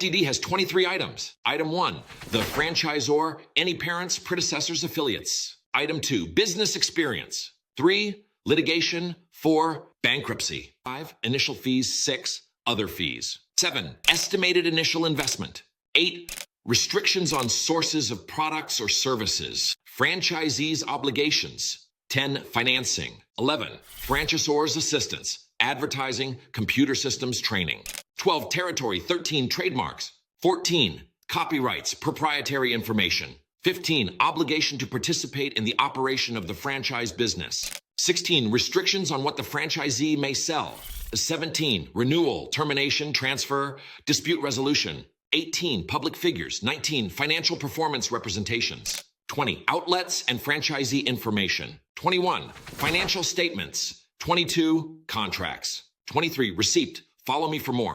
DD has 23 items. Item 1, the franchisor, any parents, predecessors, affiliates. Item 2, business experience. 3, litigation. 4, bankruptcy. 5, initial fees. 6, other fees. 7, estimated initial investment. 8, restrictions on sources of products or services. Franchisees' obligations. 10, financing. 11, franchisors' assistance. Advertising, computer systems, training. 12, territory. 13, trademarks. 14, copyrights, proprietary information. 15, obligation to participate in the operation of the franchise business. 16, restrictions on what the franchisee may sell. 17, renewal, termination, transfer, dispute resolution. 18, public figures. 19, financial performance representations. 20, outlets and franchisee information. 21, financial statements. 22, contracts. 23, receipt. Follow me for more.